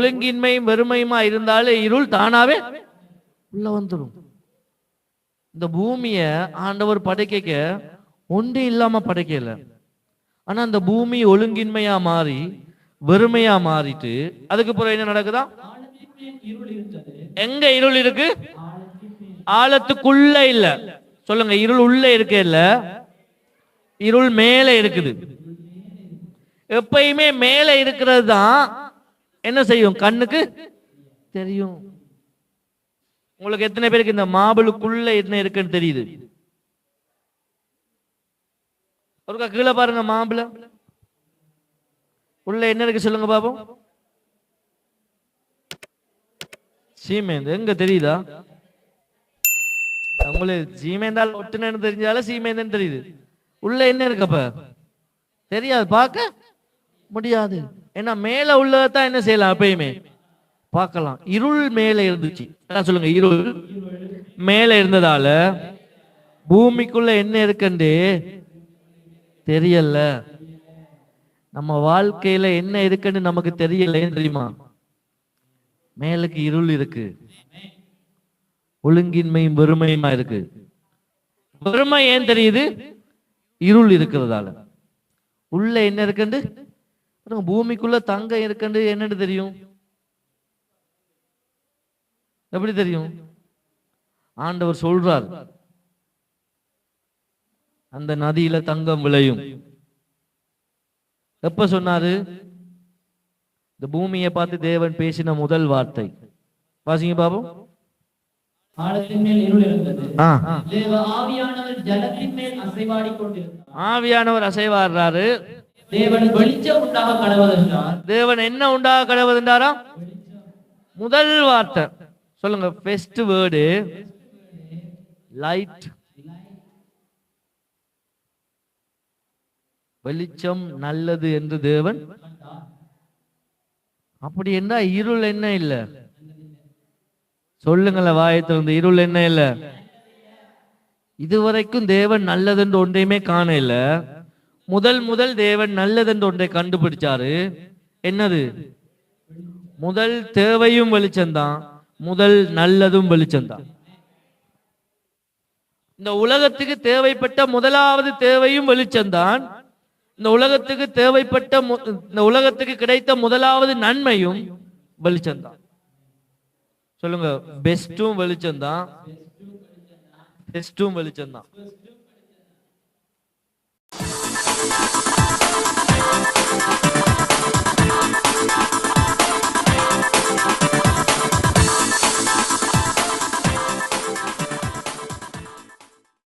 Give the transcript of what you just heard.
ஒழுங்கின்மையும் வெறுமையுமா இருந்தாலே இருள் தானாவே உள்ள வந்துடும். இந்த பூமிய ஆண்டவர் படைக்க ஒன்றே இல்லாம படைக்கல. ஆனா அந்த பூமி ஒழுங்கின்மையா மாறி வெறுமையா மாறிட்டு அதுக்கு பிறகு என்ன நடக்குதா? எங்க இருள் இருக்கு? ஆழத்துக்குள்ள இல்ல. சொல்லுங்க, இருள் உள்ள இருக்க இல்ல, இருள் மேல இருக்குது. எப்பயுமே மேல இருக்கிறது தான் என்ன செய்யும்? கண்ணுக்கு தெரியும். உங்களுக்கு எத்தனை பேருக்கு இந்த மாபலுக்குள்ள என்ன இருக்குன்னு தெரியுது? ஒருக்கா கீழே பாருங்க, மாம்பழ உள்ள என்ன இருக்கு சொல்லுங்க பாப்போம். சீமேந்து எங்க தெரியுதா? உங்களுக்கு சீமேந்தால் ஒட்டுனு தெரிஞ்சாலும் சீமேந்தன்னு தெரியுது. உள்ள என்ன இருக்கப்ப தெரியாது, பார்க்க முடியாது. ஏன்னா மேல உள்ளதான் என்ன செய்யலாம்? எப்பயுமே பார்க்கலாம். இருள் மேல இருந்துச்சு சொல்லுங்க, இருள் மேல இருந்ததால பூமிக்குள்ள என்ன இருக்குன்னு தெரியல. நம்ம வாழ்க்கையில என்ன இருக்குன்னு நமக்கு தெரியல. தெரியுமா? மேலுக்கு இருள் இருக்கு, ஒழுங்கின்மையும் வெறுமையுமா இருக்கு. வெறுமை ஏன் தெரியுது? இருள் இருக்கிறதால. உள்ள என்ன இருக்குன்னு, பூமிக்குள்ள தங்கம் இருக்குன்னு என்னன்னு தெரியும்? எப்படி தெரியும்? ஆண்டவர் சொல்றார், அந்த நதியில தங்கம் விளையும். எப்ப சொன்னாரு? இந்த பூமியை பார்த்து தேவன் பேசின முதல் வார்த்தை வாசிங்க பாப்போம். ஆழத்தின் மேல் இருள் இருந்தது. தேவ ஆவியானவர் ஜலத்தின் மேல் அசைவாடிக் கொண்டிருந்தார். ஆவியானவர் அசைவாடுறாரு. தேவன் வெளிச்சம் உண்டாக கடவுதென்றார். தேவன் என்ன உண்டாக கடவுதென்றாரா? முதல் வார்த்தை சொல்லுங்க. First word light. வெளிச்சம் நல்லது என்று தேவன். அப்படி என்ன இருள் என்ன இல்ல? சொல்லுங்கள வாயத்திலிருந்து, இருள் என்ன இல்ல? இதுவரைக்கும் தேவன் நல்லதென்று ஒன்றையுமே காணல. முதல் தேவன் நல்லதென்று ஒன்றை கண்டுபிடிச்சாரு. என்னது? முதல் தேவையும் வெளிச்சம்தான், முதல் நல்லதும் வெளிச்சம்தான். இந்த உலகத்துக்கு தேவைப்பட்ட முதலாவது தேவையும் வெளிச்சம்தான். இந்த உலகத்துக்கு தேவைப்பட்ட இந்த உலகத்துக்கு கிடைத்த முதலாவது நன்மையும் வெளிச்சம்தான். சொல்லுங்க, பெஸ்டும் வெளிச்சம்தான், பெஸ்டும் வெளிச்சம்தான்.